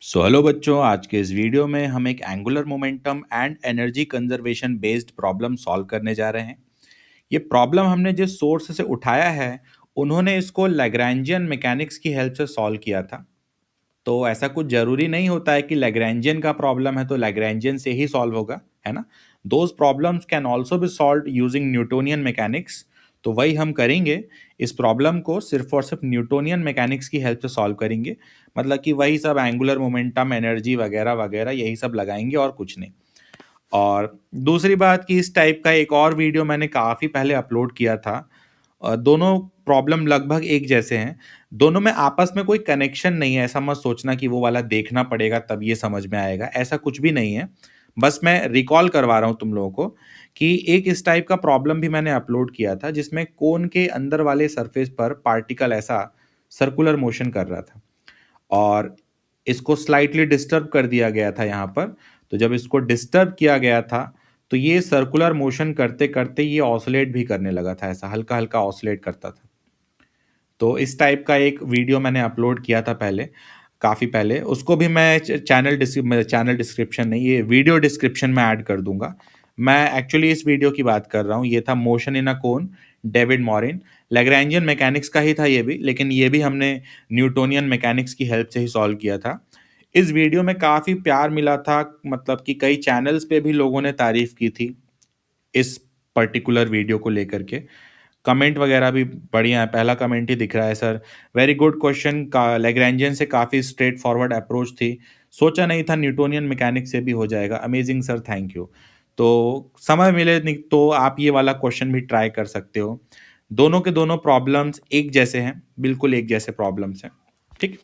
Hello बच्चों, आज के इस वीडियो में हम एक angular momentum and energy conservation based problem solve करने जा रहे हैं। ये प्रॉब्लम हमने जिस सोर्स से उठाया है, उन्होंने इसको लैग्रैन्जियन मैकेनिक्स की हेल्प से सॉल्व किया था। तो ऐसा कुछ ज़रूरी नहीं होता है कि लैग्रैन्जियन का प्रॉब्लम है तो लैग्रैन्जियन से ही सॉल्व होगा, है ना? Those problems can also be solved using Newtonian mechanics. तो वही हम करेंगे। इस प्रॉब्लम को सिर्फ और सिर्फ न्यूटोनियन मैकेनिक्स की हेल्प से सॉल्व करेंगे। मतलब कि वही सब एंगुलर मोमेंटम, एनर्जी वगैरह वगैरह यही सब लगाएंगे और कुछ नहीं। और दूसरी बात कि इस टाइप का एक और वीडियो मैंने काफ़ी पहले अपलोड किया था। दोनों प्रॉब्लम लगभग एक जैसे हैं। दोनों में आपस में कोई कनेक्शन नहीं है, ऐसा मत सोचना कि वो वाला देखना पड़ेगा तब ये समझ में आएगा, ऐसा कुछ भी नहीं है। बस मैं रिकॉल करवा रहा हूँ तुम लोगों को कि एक इस टाइप का प्रॉब्लम भी मैंने अपलोड किया था जिसमें कोन के अंदर वाले सरफेस पर पार्टिकल ऐसा सर्कुलर मोशन कर रहा था और इसको स्लाइटली डिस्टर्ब कर दिया गया था यहाँ पर। तो जब इसको डिस्टर्ब किया गया था तो ये सर्कुलर मोशन करते करते ये ऑसिलेट भी करने लगा था, ऐसा हल्का हल्का ऑसिलेट करता था। तो इस टाइप का एक वीडियो मैंने अपलोड किया था पहले, काफ़ी पहले। उसको भी मैं चैनल डिस्क्रिप्शन नहीं, ये वीडियो डिस्क्रिप्शन में ऐड कर दूंगा। मैं एक्चुअली इस वीडियो की बात कर रहा हूँ। ये था motion in a cone, David Morin. Lagrangian mechanics का ही था ये भी, लेकिन ये भी हमने न्यूटोनियन मैकेनिक्स की हेल्प से ही सॉल्व किया था। इस वीडियो में काफ़ी प्यार मिला था, मतलब कि कई चैनल्स पे भी लोगों ने तारीफ की थी इस पर्टिकुलर वीडियो को लेकर के। कमेंट वगैरह भी बढ़िया है। पहला कमेंट ही दिख रहा है, सर वेरी गुड क्वेश्चन। का लैग्रैन्जियन से काफ़ी स्ट्रेट फॉरवर्ड अप्रोच थी, सोचा नहीं था न्यूटोनियन मैकेनिक्स से भी हो जाएगा। Amazing sir, thank you. तो समय मिले तो आप ये वाला क्वेश्चन भी ट्राई कर सकते हो। दोनों के दोनों प्रॉब्लम्स एक जैसे हैं, बिल्कुल एक जैसे प्रॉब्लम्स हैं। ठीक,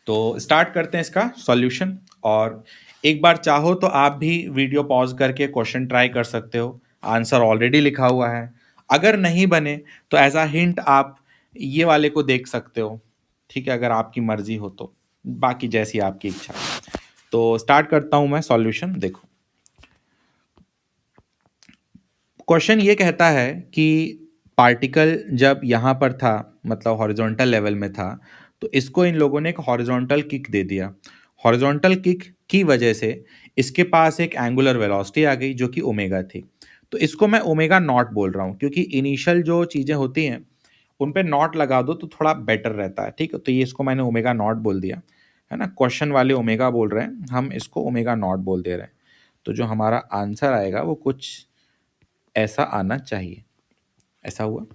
तो स्टार्ट करते हैं इसका सॉल्यूशन। और एक बार चाहो तो आप भी वीडियो पॉज करके क्वेश्चन ट्राई कर सकते हो, आंसर ऑलरेडी लिखा हुआ है। अगर नहीं बने तो एज अ हिंट आप ये वाले को देख सकते हो, ठीक है, अगर आपकी मर्जी हो तो। बाकी जैसी आपकी इच्छा। तो स्टार्ट करता हूं मैं सॉल्यूशन। देखो, क्वेश्चन ये कहता है कि पार्टिकल जब यहाँ पर था, मतलब हॉरिजॉन्टल लेवल में था, तो इसको इन लोगों ने एक हॉरिजॉन्टल किक दे दिया। हॉरिजॉन्टल किक की वजह से इसके पास एक एंगुलर वेलोसिटी आ गई जो कि ओमेगा थी। तो इसको मैं ओमेगा नॉट बोल रहा हूँ, क्योंकि इनिशियल जो चीज़ें होती हैं उन पे नॉट लगा दो तो थोड़ा बेटर रहता है। ठीक है, तो ये इसको मैंने ओमेगा नॉट बोल दिया, है ना। क्वेश्चन वाले ओमेगा बोल रहे हैं, हम इसको ओमेगा नॉट बोल दे रहे हैं। तो जो हमारा आंसर आएगा वो कुछ ऐसा आना चाहिए। ऐसा हुआ।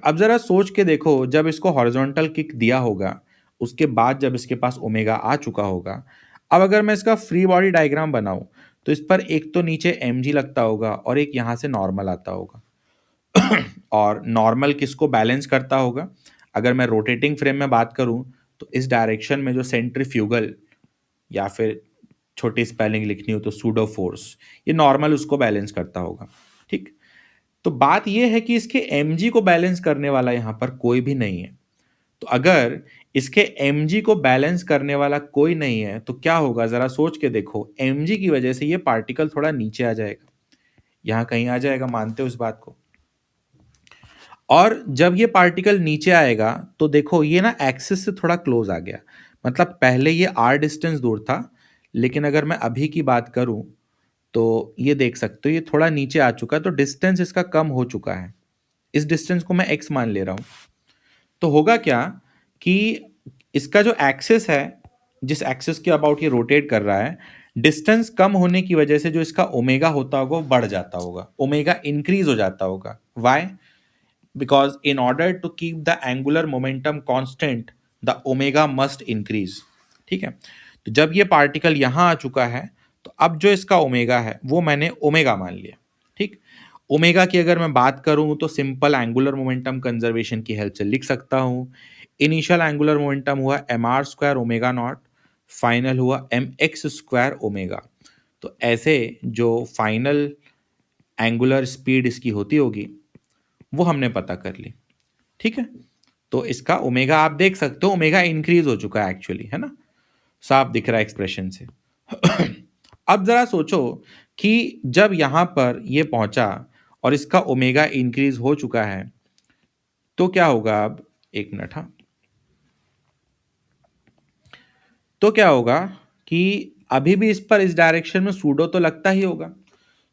अब जरा सोच के देखो, जब इसको हॉरिजॉन्टल किक दिया होगा, उसके बाद जब इसके पास ओमेगा आ चुका होगा, अब अगर मैं इसका फ्री बॉडी डायग्राम बनाऊं तो इस पर एक तो नीचे एम जी लगता होगा और एक यहां से नॉर्मल आता होगा। और नॉर्मल किसको बैलेंस करता होगा? अगर मैं रोटेटिंग फ्रेम में बात करूं तो इस डायरेक्शन में जो सेंट्रीफ्यूगल, या फिर छोटी स्पेलिंग लिखनी हो तो सूडो फोर्स, ये नॉर्मल उसको बैलेंस करता होगा। ठीक, तो बात यह है कि इसके mg को बैलेंस करने वाला यहां पर कोई भी नहीं है। तो अगर इसके mg को बैलेंस करने वाला कोई नहीं है तो क्या होगा, जरा सोच के देखो। mg की वजह से ये पार्टिकल थोड़ा नीचे आ जाएगा, यहां कहीं आ जाएगा, मानते हो इस बात को? और जब ये पार्टिकल नीचे आएगा तो देखो ये ना एक्सिस से थोड़ा क्लोज आ गया। मतलब पहले ये r डिस्टेंस दूर था, लेकिन अगर मैं अभी की बात करूं तो ये देख सकते हो ये थोड़ा नीचे आ चुका है, तो डिस्टेंस इसका कम हो चुका है। इस डिस्टेंस को मैं x मान ले रहा हूं। तो होगा क्या कि इसका जो एक्सिस है, जिस एक्सिस के अबाउट ये रोटेट कर रहा है, डिस्टेंस कम होने की वजह से जो इसका ओमेगा होता होगा वो बढ़ जाता होगा, ओमेगा इंक्रीज हो जाता होगा। Why? Because in order to keep the angular momentum constant, the omega must increase. ठीक है, तो जब ये पार्टिकल यहां आ चुका है तो अब जो इसका ओमेगा है वो मैंने ओमेगा मान लिया। ठीक, ओमेगा की अगर मैं बात करूं तो सिंपल एंगुलर मोमेंटम कंजर्वेशन की हेल्प से लिख सकता हूं। इनिशियल एंगुलर मोमेंटम हुआ M R square omega naught, final हुआ एम एक्स स्क्वायर ओमेगा। तो ऐसे जो फाइनल एंगुलर स्पीड इसकी होती होगी वो हमने पता कर ली। ठीक है, तो इसका ओमेगा आप देख सकते हो, ओमेगा इंक्रीज हो चुका है एक्चुअली, है ना, साफ दिख रहा है एक्सप्रेशन से। अब जरा सोचो कि जब यहां पर ये पहुंचा और इसका ओमेगा इंक्रीज हो चुका है तो क्या होगा? अब एक मिनट, हाँ। तो क्या होगा कि अभी भी इस पर इस डायरेक्शन में सूडो तो लगता ही होगा।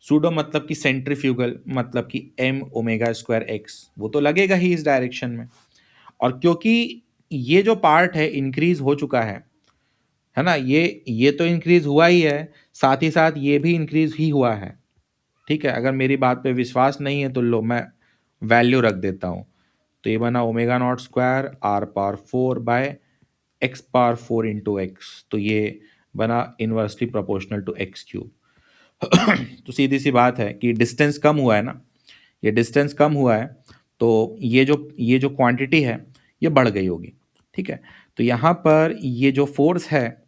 सूडो मतलब कि सेंट्रीफ्यूगल, मतलब कि एम ओमेगा स्क्वायर एक्स, वो तो लगेगा ही इस डायरेक्शन में। और क्योंकि ये जो पार्ट है इंक्रीज हो चुका है ना, ये तो इंक्रीज हुआ ही है, साथ ही साथ ये भी इंक्रीज ही हुआ है। ठीक है, अगर मेरी बात पे विश्वास नहीं है तो लो मैं वैल्यू रख देता हूँ। तो ये बना omega naught square R power 4 by X power 4 into X, तो ये बना inversely proportional to X cube. तो सीधी सी बात है कि डिस्टेंस कम हुआ है ना, ये डिस्टेंस कम हुआ है, तो ये जो क्वांटिटी है ये बढ़ गई होगी। ठीक है, तो यहाँ पर ये जो फोर्स है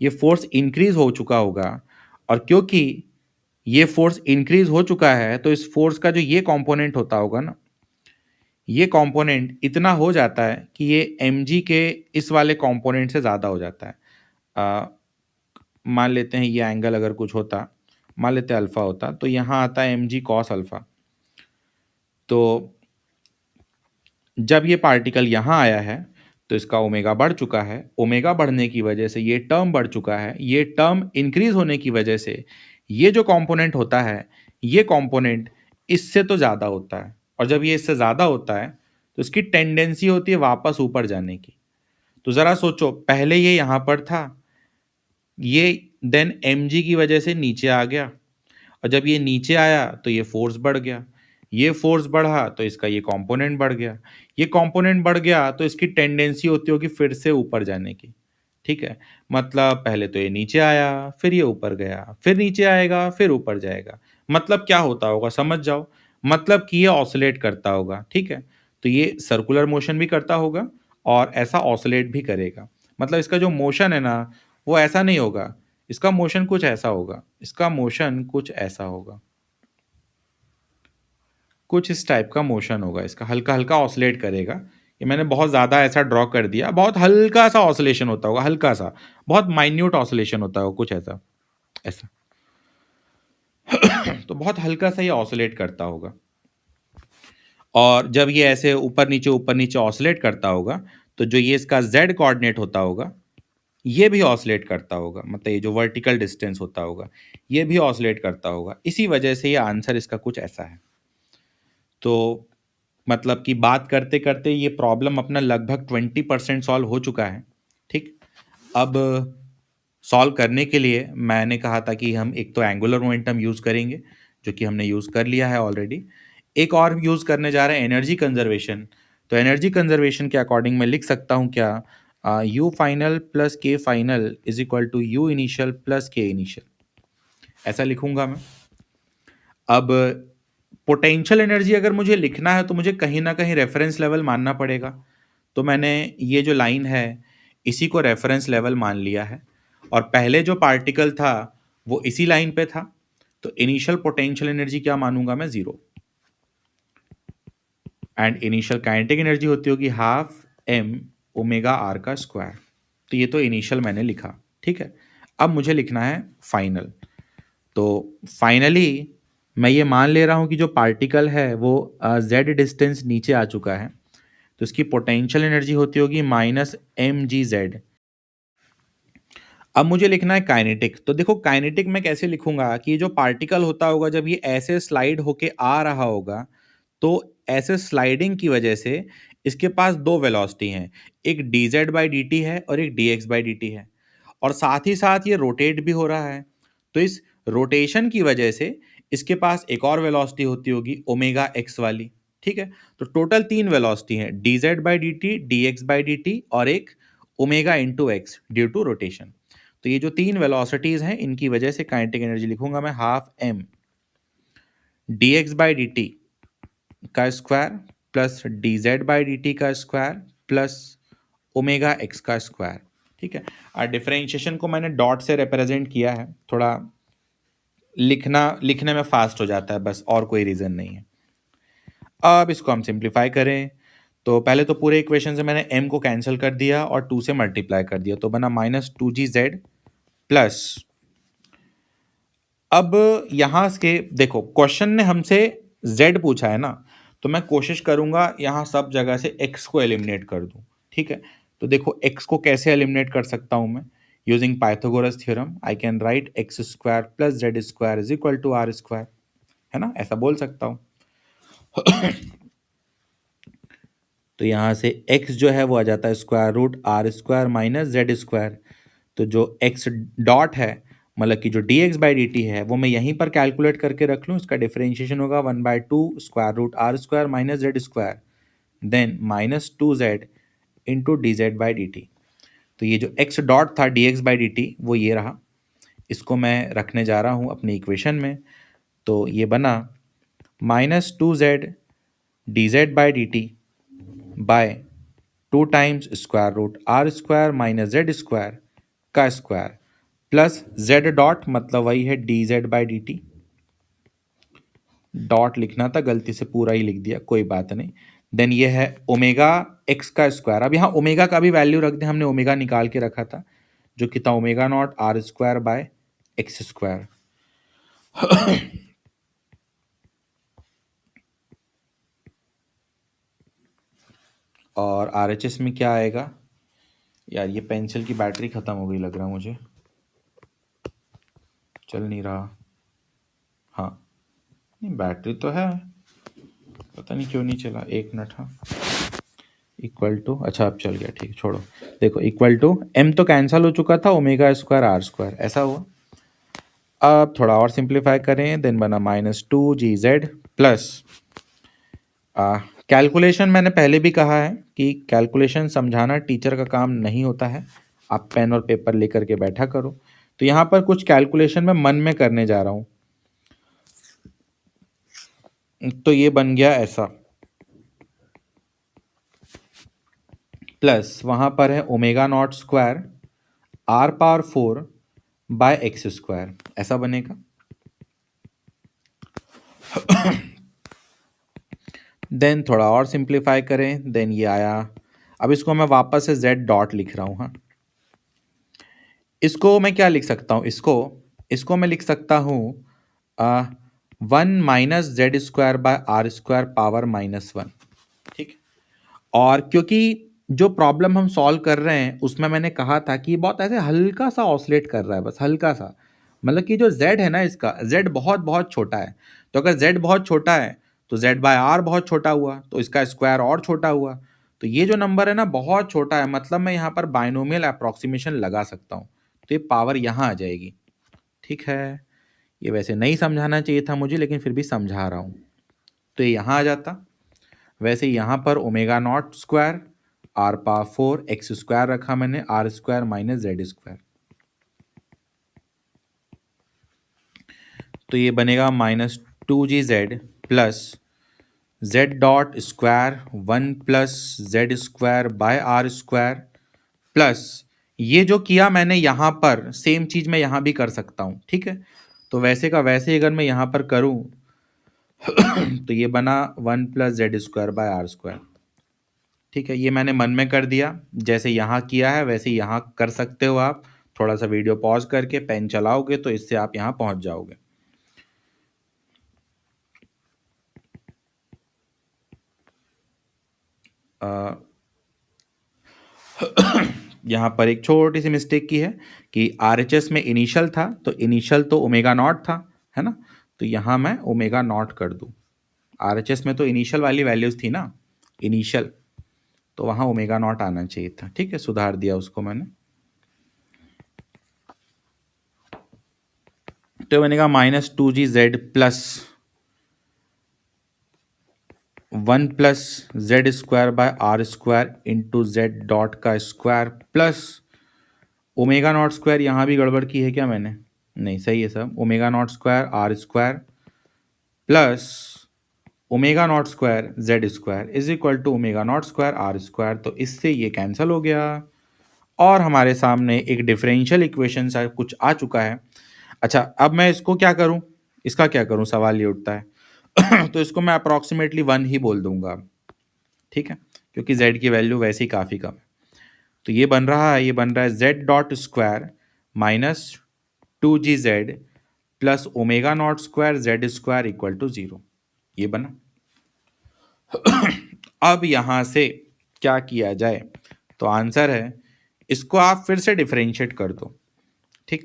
ये फोर्स इंक्रीज हो चुका होगा, और क्योंकि ये फोर्स इंक्रीज हो चुका है तो इस फोर्स का जो ये कंपोनेंट होता होगा ना, ये कंपोनेंट इतना हो जाता है कि ये mg के इस वाले कंपोनेंट से ज़्यादा हो जाता है। अ, मान लेते हैं ये एंगल अगर कुछ होता, मान लेते हैं अल्फा होता, तो यहाँ आता है mg cos अल्फा। तो जब ये पार्टिकल यहाँ आया है तो इसका ओमेगा बढ़ चुका है, ओमेगा बढ़ने की वजह से ये टर्म बढ़ चुका है, ये टर्म इंक्रीज होने की वजह से ये जो कंपोनेंट होता है ये कंपोनेंट इससे तो ज़्यादा होता है, और जब ये इससे ज़्यादा होता है तो इसकी टेंडेंसी होती है वापस ऊपर जाने की। तो ज़रा सोचो, पहले ये यहाँ पर था, ये देन mg की वजह से नीचे आ गया, और जब ये नीचे आया तो ये फोर्स बढ़ गया, ये फोर्स बढ़ा तो इसका ये कंपोनेंट बढ़ गया, ये कंपोनेंट बढ़ गया तो इसकी टेंडेंसी होती होगी फिर से ऊपर जाने की। ठीक है, मतलब पहले तो ये नीचे आया, फिर ये ऊपर गया, फिर नीचे आएगा, फिर ऊपर जाएगा। मतलब क्या होता होगा समझ जाओ, मतलब कि ये ऑसिलेट करता होगा। ठीक है, तो ये सर्कुलर मोशन भी करता होगा और ऐसा ऑसिलेट भी करेगा। मतलब इसका जो मोशन है ना वो ऐसा नहीं होगा, इसका मोशन कुछ ऐसा होगा, इसका मोशन कुछ ऐसा होगा, कुछ इस टाइप का मोशन होगा इसका, हल्का हल्का ऑसिलेट करेगा। ये मैंने बहुत ज़्यादा ऐसा ड्रॉ कर दिया, बहुत हल्का सा ऑसिलेशन होता होगा, हल्का सा, बहुत माइन्यूट ऑसिलेशन होता होगा कुछ ऐसा, ऐसा। तो बहुत हल्का सा ये ऑसिलेट करता होगा, और जब ये ऐसे ऊपर नीचे ऑसिलेट करता होगा तो जो ये इसका जेड कोऑर्डिनेट होता होगा ये भी ऑसिलेट करता होगा, मतलब ये जो वर्टिकल डिस्टेंस होता होगा ये भी ऑसिलेट करता होगा। इसी वजह से ये आंसर इसका कुछ ऐसा है। तो मतलब कि बात करते करते ये प्रॉब्लम अपना लगभग 20% सॉल्व हो चुका है। ठीक, अब सॉल्व करने के लिए मैंने कहा था कि हम एक तो एंगुलर मोमेंटम यूज़ करेंगे, जो कि हमने यूज़ कर लिया है ऑलरेडी। एक और यूज़ करने जा रहे हैं एनर्जी कंजर्वेशन। तो एनर्जी कंजर्वेशन के अकॉर्डिंग मैं लिख सकता हूँ क्या, U final plus K final is equal to U initial plus K initial, ऐसा लिखूंगा मैं। अब पोटेंशियल एनर्जी अगर मुझे लिखना है तो मुझे कहीं ना कहीं रेफरेंस लेवल मानना पड़ेगा, तो मैंने ये जो लाइन है इसी को रेफरेंस लेवल मान लिया है, और पहले जो पार्टिकल था वो इसी लाइन पे था, तो इनिशियल पोटेंशियल एनर्जी क्या मानूंगा मैं, zero. And initial kinetic energy होती होगी हाफ एम ओमेगा आर का स्क्वायर। तो ये तो इनिशियल मैंने लिखा। ठीक है, अब मुझे लिखना है फाइनल। तो फाइनली मैं ये मान ले रहा हूँ कि जो पार्टिकल है वो जेड डिस्टेंस नीचे आ चुका है, तो इसकी पोटेंशियल एनर्जी होती होगी माइनस एम जी जेड। अब मुझे लिखना है काइनेटिक। तो देखो काइनेटिक मैं कैसे लिखूंगा कि ये जो पार्टिकल होता होगा जब ये ऐसे स्लाइड होके आ रहा होगा, तो ऐसे स्लाइडिंग की वजह से इसके पास दो वेलोसिटी हैं, एक D Z by D T है और एक D x by D T है, और साथ ही साथ ये रोटेट भी हो रहा है। तो इस रोटेशन की वजह से इसके पास एक और वेलोसिटी होती होगी ओमेगा एक्स वाली। ठीक है, तो टोटल तीन वेलोसिटी हैं, D Z by D T, D x by D T, और एक omega into X due to rotation. तो ये जो तीन वेलोसिटीज हैं इनकी वजह से काइनेटिक एनर्जी लिखूंगा मैं half m d x by D t का square plus d Z by D t का स्क्वायर प्लस ओमेगा एक्स का स्क्वायर। ठीक है, और डिफरेंशिएशन को मैंने डॉट से रिप्रेजेंट किया है, थोड़ा लिखने में फास्ट हो जाता है बस, और कोई रीज़न नहीं है। अब इसको हम सिंप्लीफाई करें तो पहले तो पूरे इक्वेशन से मैंने m को कैंसिल कर दिया और 2 से मल्टीप्लाई कर दिया, तो बना माइनस टू जी जेड प्लस। अब यहाँ से देखो क्वेश्चन ने हमसे z पूछा है ना, तो मैं कोशिश करूंगा यहाँ सब जगह से x को एलिमिनेट कर दूं। ठीक है, तो देखो x को कैसे एलिमिनेट कर सकता हूं मैं, using Pythagoras theorem I can write X square plus Z square is equal to R square, है ना, ऐसा बोल सकता हूं। तो यहां से x जो है वो आ जाता है square root R square minus Z square. तो जो x डॉट है, मतलब कि जो dx बाई डी टी है, वो मैं यहीं पर कैलकुलेट करके रख लूँ। इसका डिफरेंशिएशन होगा 1/2 square root R square minus Z square, then minus 2z into D Z by D T. तो ये जो x डॉट था dx बाई डी टी वो ये रहा, इसको मैं रखने जा रहा हूँ अपनी इक्वेशन में। तो ये बना -2z D Z by D T by 2 times square root R square minus Z square का स्क्वायर प्लस जेड डॉट, मतलब वही है D Z by D T. Dot लिखना था, गलती से पूरा ही लिख दिया, कोई बात नहीं। देन ये है ओमेगा एक्स का स्क्वायर। अब यहाँ ओमेगा का भी वैल्यू रख दें, हमने ओमेगा निकाल के रखा था जो कि था omega naught R square by X square. और आरएचएस में क्या आएगा यार, ये पेंसिल की बैटरी खत्म हो गई लग रहा मुझे, चल नहीं रहा। हाँ नहीं, बैटरी तो है, पता नहीं क्यों नहीं चला, 1 मिनट। हाँ, इक्वल टू, अच्छा अब चल गया, ठीक, छोड़ो। देखो इक्वल टू एम तो कैंसिल हो चुका था, ओमेगा स्क्वायर आर स्क्वायर ऐसा हुआ। अब थोड़ा और सिंप्लीफाई करें, देन बना -2gz प्लस, कैलकुलेशन मैंने पहले भी कहा है कि कैलकुलेशन समझाना टीचर का काम नहीं होता है, आप पेन और पेपर लेकर के बैठा करो। तो यहाँ पर कुछ कैलकुलेशन मैं मन में करने जा रहा हूँ। तो ये बन गया ऐसा, प्लस वहाँ पर है omega naught square R power 4 by X square, ऐसा बनेगा। देन थोड़ा और सिंप्लीफाई करें, देन ये आया। अब इसको मैं वापस से z डॉट लिख रहा हूँ। हाँ, इसको मैं क्या लिख सकता हूँ, इसको मैं लिख सकता हूँ 1 minus Z square by are square power -1, ठीक। और क्योंकि जो प्रॉब्लम हम सॉल्व कर रहे हैं उसमें मैंने कहा था कि बहुत ऐसे हल्का सा ऑसिलेट कर रहा है, बस हल्का सा, मतलब कि जो z है ना, इसका z बहुत बहुत छोटा है। तो अगर z बहुत छोटा है तो z बाय आर बहुत छोटा हुआ, तो इसका स्क्वायर और छोटा हुआ। तो ये जो नंबर है ना बहुत छोटा है, मतलब मैं यहाँ पर बाइनोमियल अप्रॉक्सीमेशन लगा सकता हूँ, तो ये पावर यहाँ आ जाएगी, ठीक है। ये वैसे नहीं समझाना चाहिए था मुझे, लेकिन फिर भी समझा रहा हूँ। तो ये यहाँ आ जाता। वैसे यहाँ पर omega naught square R power 4 X square रखा मैंने, R square minus Z square. तो ये बनेगा -2gz plus Z dot square 1 plus Z square by are square plus, ये जो किया मैंने यहाँ पर सेम चीज़ मैं यहाँ भी कर सकता हूँ, ठीक है। तो वैसे का वैसे अगर मैं यहाँ पर करूँ तो ये बना 1 plus Z square by are square, ठीक है। ये मैंने मन में कर दिया, जैसे यहाँ किया है वैसे यहाँ कर सकते हो आप। थोड़ा सा वीडियो पॉज करके पेन चलाओगे तो इससे आप यहाँ पहुँच जाओगे। यहाँ पर एक छोटी सी मिस्टेक की है कि आरएचएस में इनिशियल था, तो इनिशियल तो ओमेगा नॉट था, है ना। तो यहाँ मैं ओमेगा नॉट कर दूँ, आरएचएस में तो इनिशियल वाली वैल्यूज थी ना, इनिशियल, तो वहाँ ओमेगा नॉट आना चाहिए था, ठीक है। सुधार दिया उसको मैंने। तो बनेगा -2gz plus 1 plus Z square by are square into z dot का square plus omega naught square, यहाँ भी गड़बड़ की है क्या मैंने, नहीं सही है सब, omega naught square R square plus omega naught square Z square is equal to omega naught square R square. तो इससे ये कैंसिल हो गया और हमारे सामने एक डिफरेंशियल इक्वेशन सा कुछ आ चुका है। अच्छा, अब मैं इसको क्या करूं, इसका क्या करूं, सवाल ये उठता है। तो इसको मैं अप्रॉक्सीमेटली 1 ही बोल दूंगा, ठीक है, क्योंकि z की वैल्यू वैसे ही काफ़ी कम है। तो ये बन रहा है, ये बन रहा है z dot square -2gz plus omega naught square Z square equal to 0, ये बना। अब यहाँ से क्या किया जाए, तो आंसर है, इसको आप फिर से डिफरेंशिएट कर दो, ठीक।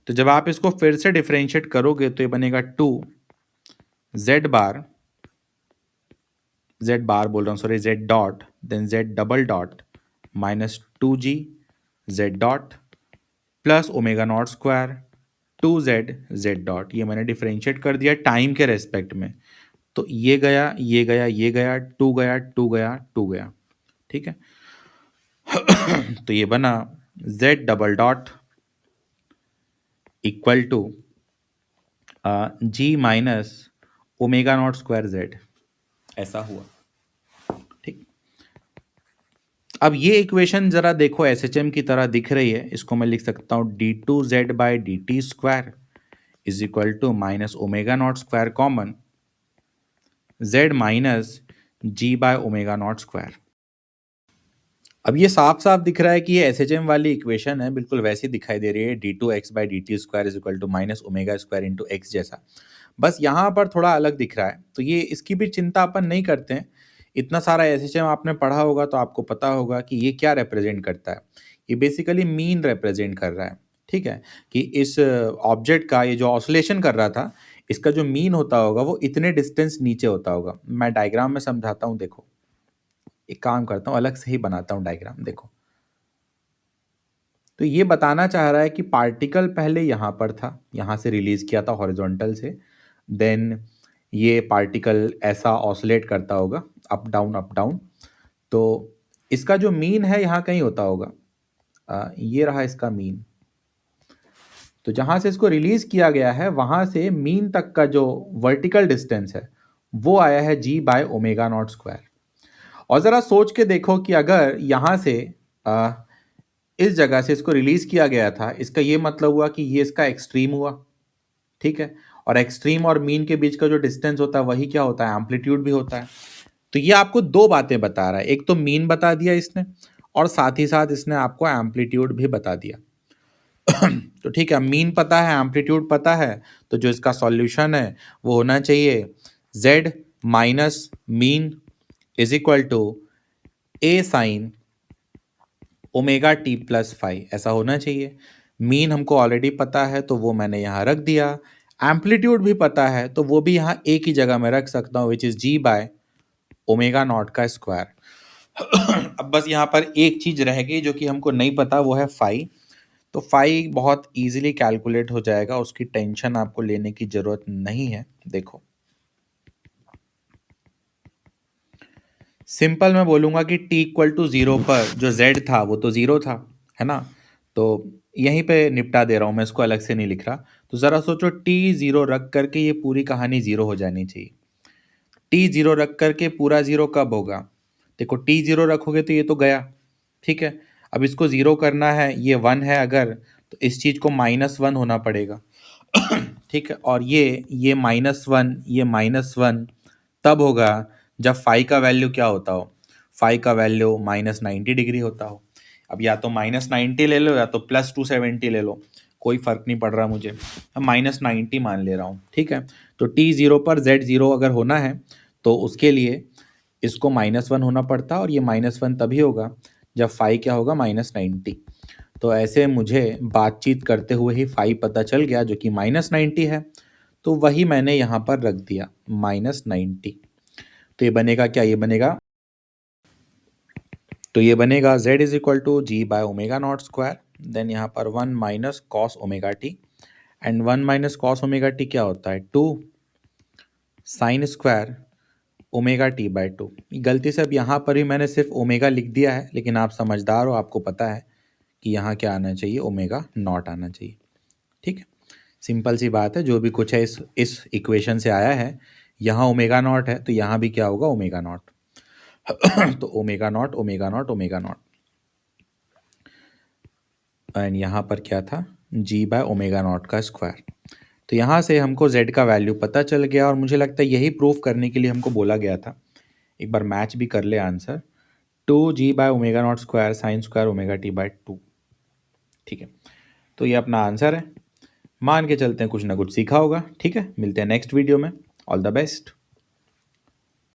तो जब आप इसको फिर से डिफरेंशिएट करोगे तो ये बनेगा 2 जेड बार बोल रहा हूँ, sorry, Z dot, then Z double dot minus 2g Z dot plus omega naught square 2z Z dot. ये मैंने डिफरेंशिएट कर दिया टाइम के रेस्पेक्ट में। तो ये गया, ये गया, ये गया, 2 गया, 2 गया, 2 गया, ठीक है। तो ये बना Z double dot equal to G minus omega naught square Z, ऐसा हुआ, ठीक। अब ये इक्वेशन जरा देखो एसएचएम की तरह दिख रही है। इसको मैं लिख सकता हूँ d2z by D T square is equal to minus omega naught square common z minus G by omega naught square. अब ये साफ साफ दिख रहा है कि ये एसएचएम वाली इक्वेशन है, बिल्कुल वैसी दिखाई दे रही है, d2x by D T square is equal to minus omega square into X जैसा। बस यहाँ पर थोड़ा अलग दिख रहा है, तो ये इसकी भी चिंता अपन नहीं करते हैं। इतना सारा एसएचएम आपने पढ़ा होगा तो आपको पता होगा कि ये क्या रिप्रेजेंट करता है। ये बेसिकली मीन रिप्रेजेंट कर रहा है, ठीक है, कि इस ऑब्जेक्ट का ये जो ऑसिलेशन कर रहा था, इसका जो मीन होता होगा वो इतने डिस्टेंस नीचे होता होगा। मैं डायग्राम में समझाता हूँ, देखो एक काम करता हूँ, अलग से ही बनाता हूँ डायग्राम, देखो। तो ये बताना चाह रहा है कि पार्टिकल पहले यहाँ पर था, यहाँ से रिलीज किया था हॉरिजॉन्टल से, देन ये पार्टिकल ऐसा ऑसिलेट करता होगा अप डाउन अप डाउन। तो इसका जो मीन है यहाँ कहीं होता होगा, ये रहा इसका मीन। तो जहाँ से इसको रिलीज किया गया है वहाँ से मीन तक का जो वर्टिकल डिस्टेंस है वो आया है जी बाय ओमेगा नॉट स्क्वायर। और ज़रा सोच के देखो कि अगर यहाँ से इस जगह से इसको रिलीज किया गया था, इसका ये मतलब हुआ कि ये इसका एक्सट्रीम हुआ, ठीक है। और एक्सट्रीम और मीन के बीच का जो डिस्टेंस होता है वही क्या होता है, एम्पलीट्यूड भी होता है। तो ये आपको दो बातें बता रहा है, एक तो मीन बता दिया इसने और साथ ही साथ इसने आपको एम्पलीट्यूड भी बता दिया। तो ठीक है, मीन पता है, एम्पलीट्यूड पता है, तो जो इसका सॉल्यूशन है वो होना चाहिए z minus mean is equal to A sine omega T plus five, ऐसा होना चाहिए। मीन हमको ऑलरेडी पता है तो वो मैंने यहाँ रख दिया, एम्पलीट्यूड भी पता है तो वो भी यहाँ एक ही जगह में रख सकता हूँ, which is G by omega naught का स्क्वायर। अब बस यहाँ पर एक चीज रह गई जो कि हमको नहीं पता, वो है फाई। तो फाई बहुत इजीली कैलकुलेट हो जाएगा, उसकी टेंशन आपको लेने की जरूरत नहीं है। देखो सिंपल मैं बोलूंगा कि t इक्वल टू 0 पर जो z था वो तो 0 था, है ना। तो यहीं पे निपटा दे रहा हूं मैं, इसको अलग से नहीं लिख रहा। तो ज़रा सोचो t 0 रख करके ये पूरी कहानी 0 हो जानी चाहिए। t 0 रख करके पूरा 0 कब होगा, देखो t 0 रखोगे तो ये तो गया, ठीक है। अब इसको 0 करना है, ये 1 है अगर, तो इस चीज़ को -1 होना पड़ेगा। ठीक है, और ये -1, ये -1 तब होगा जब फाई का वैल्यू क्या होता हो, फाई का वैल्यू -90 डिग्री होता हो। अब या तो -90 ले लो या तो +270 ले लो, कोई फर्क नहीं पड़ रहा मुझे, अब -90 मान ले रहा हूँ, ठीक है। तो t0 पर z0 अगर होना है तो उसके लिए इसको -1 होना पड़ता है, और ये -1 तभी होगा जब फाई क्या होगा, -90। तो ऐसे मुझे बातचीत करते हुए ही फाई पता चल गया जो कि -90 है, तो वही मैंने यहाँ पर रख दिया -90। तो ये बनेगा क्या, ये बनेगा, तो ये बनेगा z is equal to g by omega naught square, then यहाँ पर 1 minus cos omega t, and 1 minus cos omega t क्या होता है, 2 sine square omega t by 2। गलती से अब यहाँ पर भी मैंने सिर्फ ओमेगा लिख दिया है, लेकिन आप समझदार हो, आपको पता है कि यहाँ क्या आना चाहिए, ओमेगा नॉट आना चाहिए, ठीक है। सिंपल सी बात है, जो भी कुछ है इस इक्वेशन से आया है, यहाँ ओमेगा नॉट है तो यहाँ भी क्या होगा, ओमेगा नॉट। तो omega naught omega naught omega naught, and यहाँ पर क्या था, जी बाय ओमेगा नॉट का स्क्वायर। तो यहाँ से हमको z का वैल्यू पता चल गया, और मुझे लगता है यही प्रूफ करने के लिए हमको बोला गया था। एक बार मैच भी कर ले answer, 2g by omega naught square sine square omega t by 2, ठीक है। तो ये अपना आंसर है, मान के चलते हैं कुछ ना कुछ सीखा होगा, ठीक है। मिलते हैं नेक्स्ट वीडियो में, ऑल द बेस्ट।